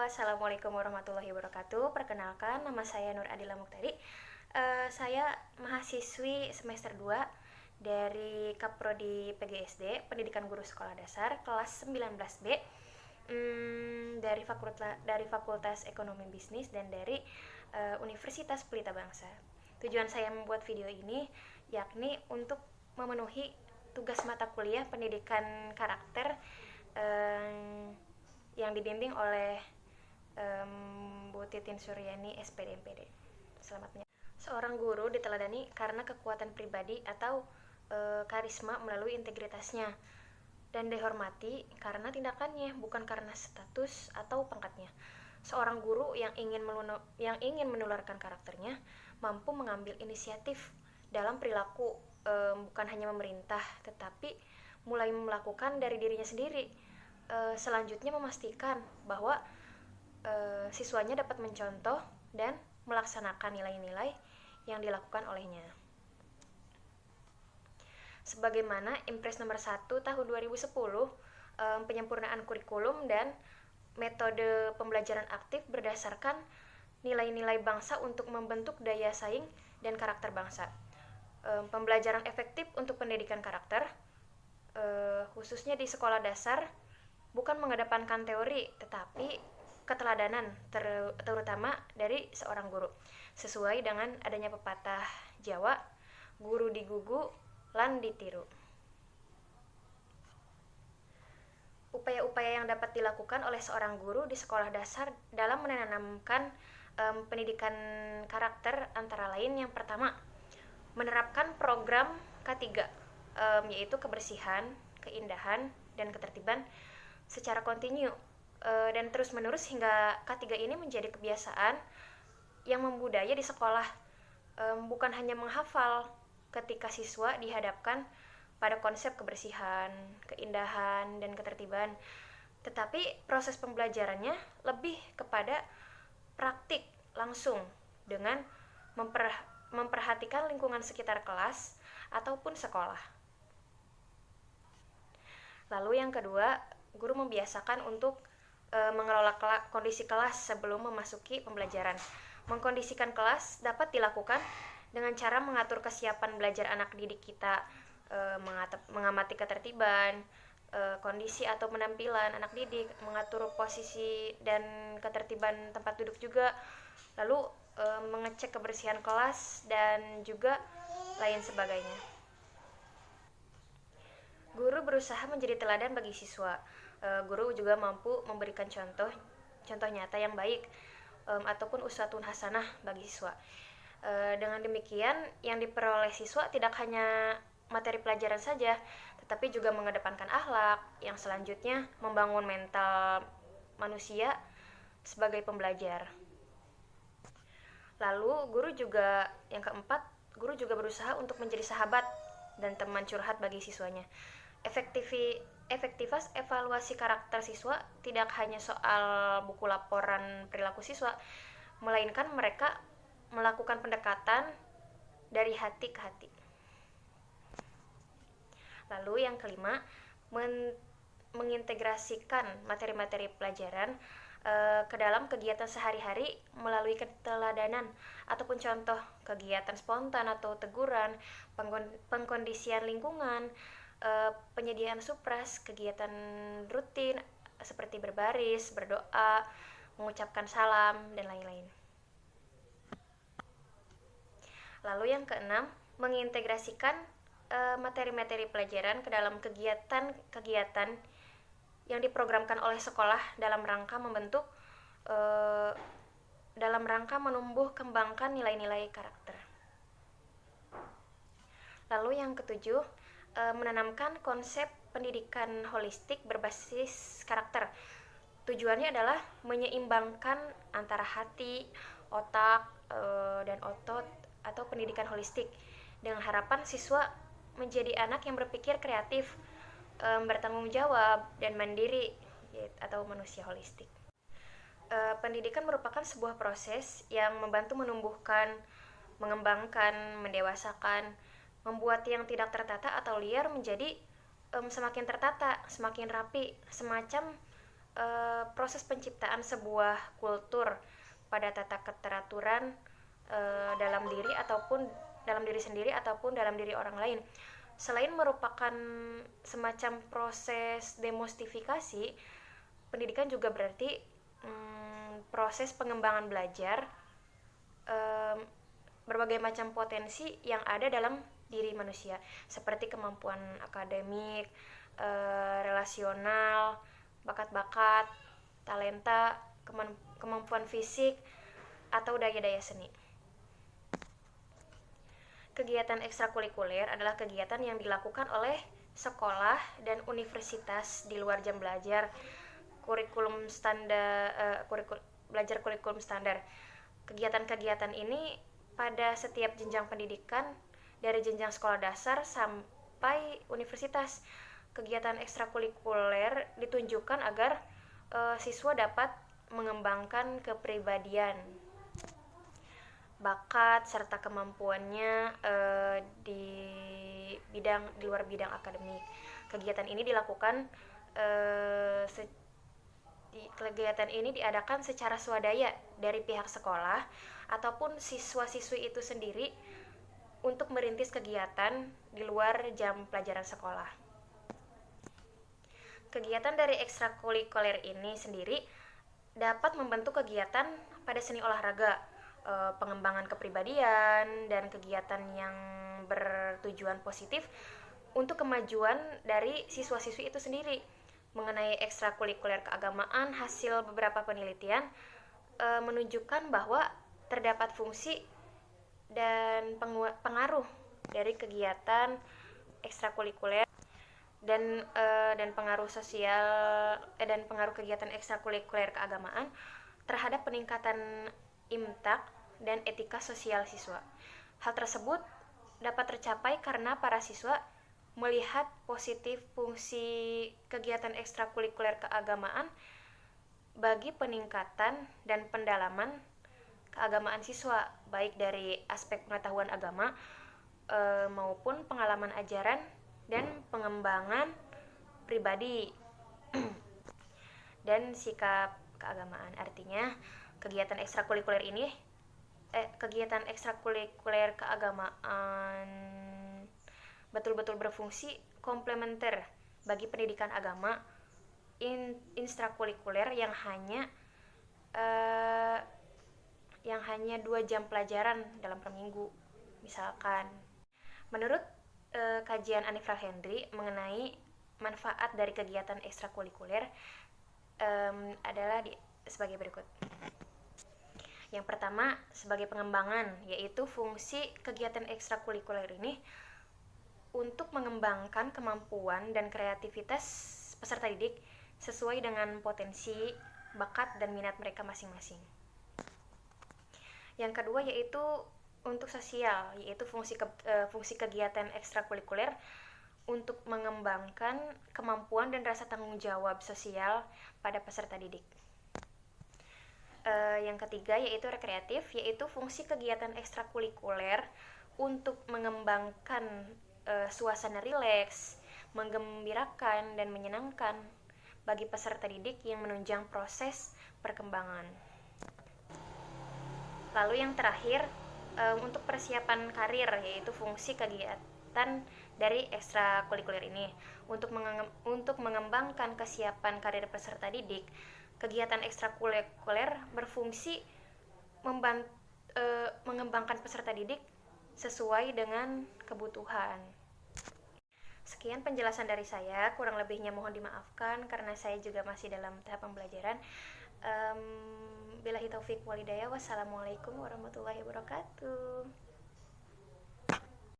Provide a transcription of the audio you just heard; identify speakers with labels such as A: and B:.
A: Assalamualaikum warahmatullahi wabarakatuh. Perkenalkan, nama saya Nur Adila Muktari. Saya mahasiswi semester 2 dari Kaprodi PGSD, Pendidikan Guru Sekolah Dasar, kelas 19B, dari Fakultas Ekonomi Bisnis dan dari Universitas Pelita Bangsa. Tujuan saya membuat video ini yakni untuk memenuhi tugas mata kuliah pendidikan karakter yang dibimbing oleh Bu Titin Suryani SPD MPD. Selamat menyambut. Seorang guru diteladani karena kekuatan pribadi atau karisma melalui integritasnya, dan dihormati karena tindakannya, bukan karena status atau pangkatnya. Seorang guru yang ingin menularkan karakternya mampu mengambil inisiatif dalam perilaku, bukan hanya memerintah, tetapi mulai melakukan dari dirinya sendiri. Selanjutnya memastikan bahwa siswanya dapat mencontoh dan melaksanakan nilai-nilai yang dilakukan olehnya. Sebagaimana Impres nomor 1 tahun 2010, penyempurnaan kurikulum dan metode pembelajaran aktif berdasarkan nilai-nilai bangsa untuk membentuk daya saing dan karakter bangsa. Pembelajaran efektif untuk pendidikan karakter, khususnya di sekolah dasar, bukan mengedepankan teori, tetapi keteladanan, terutama dari seorang guru. Sesuai dengan adanya pepatah Jawa, guru digugu, lan ditiru. Upaya-upaya yang dapat dilakukan oleh seorang guru di sekolah dasar dalam menanamkan pendidikan karakter antara lain: yang pertama, menerapkan program K3, yaitu kebersihan, keindahan, dan ketertiban secara kontinu dan terus-menerus hingga K3 ini menjadi kebiasaan yang membudaya di sekolah. Bukan hanya menghafal ketika siswa dihadapkan pada konsep kebersihan, keindahan, dan ketertiban, tetapi proses pembelajarannya lebih kepada praktik langsung dengan memperhatikan lingkungan sekitar kelas ataupun sekolah. Lalu yang kedua, guru membiasakan untuk mengelola kondisi kelas sebelum memasuki pembelajaran. Mengkondisikan kelas dapat dilakukan dengan cara mengatur kesiapan belajar anak didik kita, mengamati ketertiban, kondisi atau penampilan anak didik, mengatur posisi dan ketertiban tempat duduk juga, lalu mengecek kebersihan kelas, dan juga lain sebagainya. Guru berusaha menjadi teladan bagi siswa. Guru juga mampu memberikan contoh nyata yang baik, ataupun uswatun hasanah bagi siswa. Dengan demikian, yang diperoleh siswa tidak hanya materi pelajaran saja, tetapi juga mengedepankan akhlak, yang selanjutnya membangun mental manusia sebagai pembelajar. Lalu yang keempat, guru juga berusaha untuk menjadi sahabat dan teman curhat bagi siswanya. Efektivitas evaluasi karakter siswa tidak hanya soal buku laporan perilaku siswa, melainkan mereka melakukan pendekatan dari hati ke hati. Lalu yang kelima, mengintegrasikan materi-materi pelajaran ke dalam kegiatan sehari-hari melalui keteladanan ataupun contoh kegiatan spontan atau teguran, pengkondisian lingkungan, penyediaan supras, kegiatan rutin seperti berbaris, berdoa, mengucapkan salam, dan lain-lain. Lalu yang keenam, mengintegrasikan materi-materi pelajaran ke dalam kegiatan-kegiatan yang diprogramkan oleh sekolah dalam rangka menumbuh kembangkan nilai-nilai karakter. Lalu yang ketujuh, menanamkan konsep pendidikan holistik berbasis karakter. Tujuannya adalah menyeimbangkan antara hati, otak, dan otot atau pendidikan holistik, dengan harapan siswa menjadi anak yang berpikir kreatif, bertanggung jawab, dan mandiri, atau manusia holistik. Pendidikan merupakan sebuah proses yang membantu menumbuhkan, mengembangkan, mendewasakan, membuat yang tidak tertata atau liar menjadi semakin tertata, semakin rapi, semacam proses penciptaan sebuah kultur pada tata keteraturan dalam diri sendiri ataupun dalam diri orang lain. Selain merupakan semacam proses demostifikasi, pendidikan juga berarti proses pengembangan belajar berbagai macam potensi yang ada dalam diri manusia, seperti kemampuan akademik, relasional, bakat-bakat, talenta, kemampuan fisik, atau daya-daya seni. Kegiatan ekstrakurikuler adalah kegiatan yang dilakukan oleh sekolah dan universitas di luar jam belajar belajar kurikulum standar. Kegiatan-kegiatan ini pada setiap jenjang pendidikan dari jenjang sekolah dasar sampai universitas. Kegiatan ekstrakurikuler ditunjukkan agar siswa dapat mengembangkan kepribadian, bakat serta kemampuannya di luar bidang akademik. Kegiatan ini diadakan secara swadaya dari pihak sekolah ataupun siswa-siswi itu sendiri untuk merintis kegiatan di luar jam pelajaran sekolah. Kegiatan dari ekstrakurikuler ini sendiri dapat membentuk kegiatan pada seni olahraga, pengembangan kepribadian, dan kegiatan yang bertujuan positif untuk kemajuan dari siswa-siswi itu sendiri. Mengenai ekstrakurikuler keagamaan, hasil beberapa penelitian menunjukkan bahwa terdapat fungsi dan pengaruh dari kegiatan ekstrakurikuler dan pengaruh sosial dan pengaruh kegiatan ekstrakurikuler keagamaan terhadap peningkatan imtak dan etika sosial siswa. Hal tersebut dapat tercapai karena para siswa melihat positif fungsi kegiatan ekstrakurikuler keagamaan bagi peningkatan dan pendalaman keagamaan siswa, baik dari aspek pengetahuan agama maupun pengalaman ajaran dan pengembangan pribadi dan sikap keagamaan. Artinya, kegiatan ekstrakurikuler keagamaan betul-betul berfungsi komplementer bagi pendidikan agama intrakurikuler yang hanya 2 jam pelajaran dalam per minggu. Misalkan, menurut kajian Anifra Hendry mengenai manfaat dari kegiatan ekstrakurikuler adalah sebagai berikut. Yang pertama, sebagai pengembangan, yaitu fungsi kegiatan ekstrakurikuler ini untuk mengembangkan kemampuan dan kreativitas peserta didik sesuai dengan potensi, bakat, dan minat mereka masing-masing. Yang kedua yaitu untuk sosial, yaitu fungsi kegiatan ekstrakurikuler untuk mengembangkan kemampuan dan rasa tanggung jawab sosial pada peserta didik. Yang ketiga yaitu rekreatif, yaitu fungsi kegiatan ekstrakurikuler untuk mengembangkan suasana rileks, menggembirakan, dan menyenangkan bagi peserta didik yang menunjang proses perkembangan. Lalu yang terakhir, untuk persiapan karir, yaitu fungsi kegiatan dari ekstrakurikuler ini untuk mengembangkan kesiapan karir peserta didik. Kegiatan ekstrakurikuler berfungsi mengembangkan peserta didik sesuai dengan kebutuhan. Sekian penjelasan dari saya, kurang lebihnya mohon dimaafkan karena saya juga masih dalam tahap pembelajaran. Billahi taufik walhidayah. Wassalamualaikum warahmatullahi wabarakatuh.